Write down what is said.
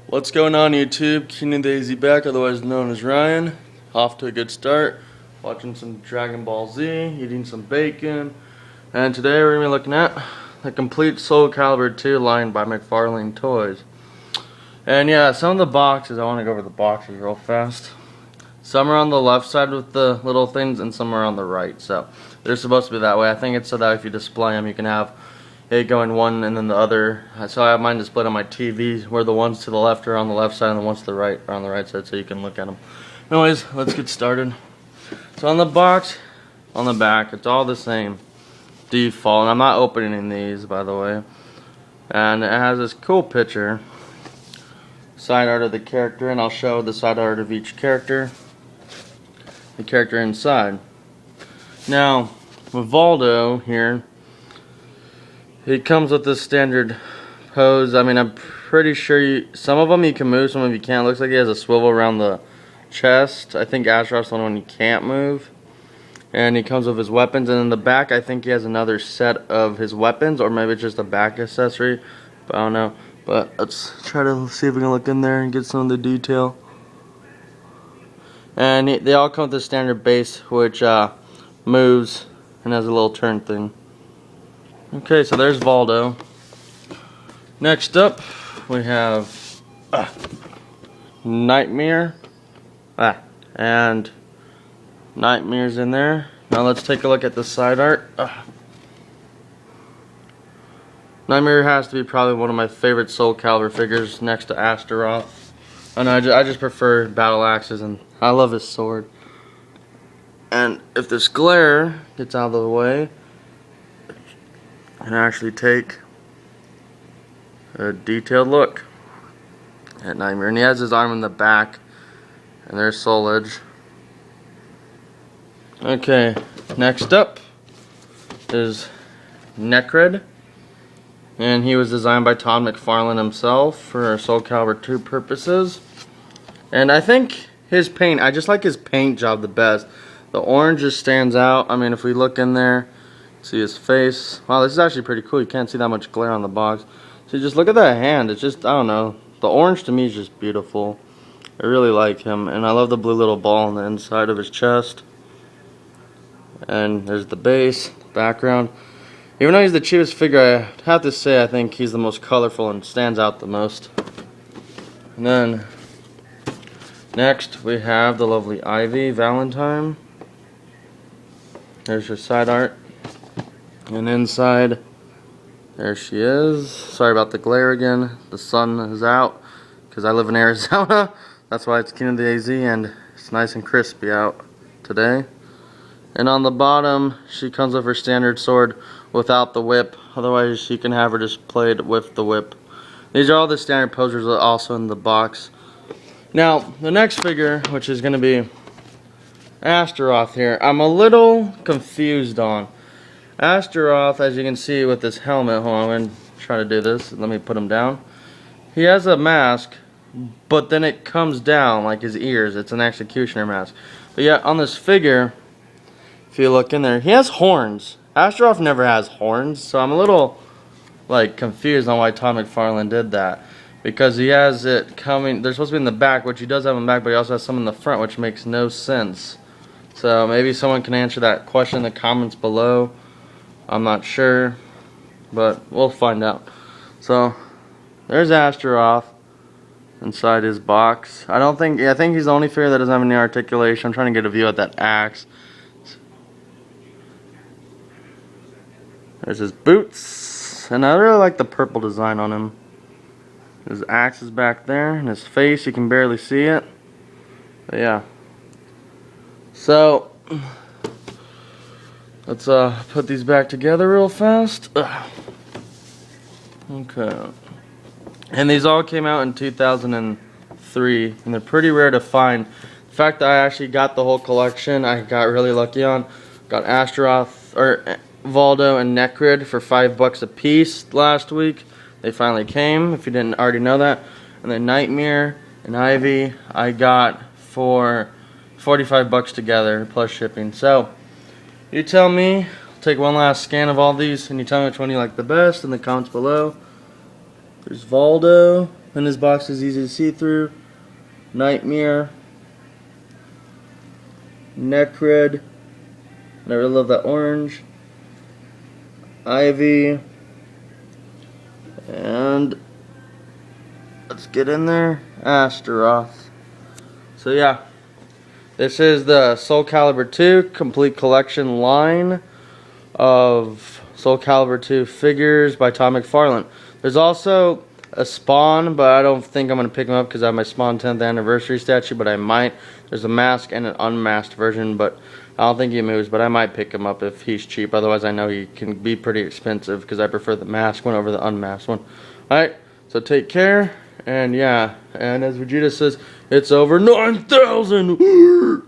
What's going on YouTube? Keenan Daisy back, otherwise known as Ryan. Off to a good start. Watching some Dragon Ball Z, eating some bacon. And today we're going to be looking at the complete Soulcalibur2 line by McFarlane Toys. And yeah, some of the boxes, I want to go over the boxes real fast. Some are on the left side with the little things and some are on the right. So they're supposed to be that way. I think it's so that if you display them you can have it going one and then the other. So I have mine displayed on my TV where the ones to the left are on the left side and the ones to the right are on the right side so you can look at them. Anyways, let's get started. So on the box, on the back, it's all the same default. And I'm not opening these, by the way. And it has this cool picture, side art of the character, and I'll show the side art of each character, the character inside. Now, with Voldo here, he comes with this standard pose. I mean, I'm pretty sure some of them you can move, some of them you can't. Looks like he has a swivel around the chest. I think Astaroth's the one you can't move. And he comes with his weapons. And in the back, I think he has another set of his weapons, or maybe it's just a back accessory. But I don't know. But let's try to see if we can look in there and get some of the detail. And they all come with the standard base, which moves and has a little turn thing. Okay, so there's Voldo. Next up, we have Nightmare. And Nightmare's in there. Now let's take a look at the side art. Nightmare has to be probably one of my favorite Soulcalibur figures next to Astaroth. And I just prefer battle axes, and I love his sword. And if this glare gets out of the way, and actually take a detailed look at Nightmare. And he has his arm in the back, and there's Soul Edge. Okay, next up is Necred, and he was designed by Todd McFarlane himself for Soulcalibur2 purposes. And I think his paint, I just like his paint job the best. The orange just stands out. I mean, if we look in there, see his face. Wow, this is actually pretty cool. You can't see that much glare on the box. So just look at that hand. It's just, I don't know. The orange to me is just beautiful. I really like him. And I love the blue little ball on the inside of his chest. And there's the base, the background. Even though he's the cheapest figure, I have to say I think he's the most colorful and stands out the most. And then, next we have the lovely Ivy Valentine. There's her side art. And inside, there she is. Sorry about the glare again. The sun is out because I live in Arizona. That's why it's Keenan Daisy, and it's nice and crispy out today. And on the bottom, she comes with her standard sword without the whip. Otherwise, she can have her displayed with the whip. These are all the standard posers also in the box. Now, the next figure, which is going to be Astaroth here, I'm a little confused on. Astaroth, as you can see with this helmet, hold on, I'm going to try to do this. Let me put him down. He has a mask, but then it comes down like his ears. It's an executioner mask. But yet, on this figure, if you look in there, he has horns. Astaroth never has horns, so I'm a little confused on why Todd McFarlane did that. Because he has it coming, they're supposed to be in the back, which he does have in the back, but he also has some in the front, which makes no sense. So maybe someone can answer that question in the comments below. I'm not sure, but we'll find out. So there's Astaroth inside his box. I think he's the only figure that doesn't have any articulation. I'm trying to get a view at that axe. There's his boots, and I really like the purple design on him. His axe is back there, and his face, you can barely see it. But yeah. So let's put these back together real fast. Okay. And these all came out in 2003, and they're pretty rare to find. The fact that I actually got the whole collection, I got really lucky on. Got Astaroth, or Voldo and Necred for $5 a piece last week. They finally came, if you didn't already know that. And then Nightmare and Ivy I got for $45 together, plus shipping. So, you tell me. I'll take one last scan of all these, and you tell me which one you like the best in the comments below. There's Voldo, And this box is easy to see through. Nightmare. Necrid. I really love that orange. Ivy. And let's get in there. Astaroth. So yeah. This is the Soulcalibur2 complete collection line of Soulcalibur2 figures by Todd McFarlane. There's also a Spawn, but I don't think I'm going to pick him up because I have my Spawn 10th anniversary statue, but I might. There's a masked and an unmasked version, but I don't think he moves, but I might pick him up if he's cheap. Otherwise, I know he can be pretty expensive because I prefer the masked one over the unmasked one. Alright, so take care, and yeah, and as Vegeta says, it's over 9,000!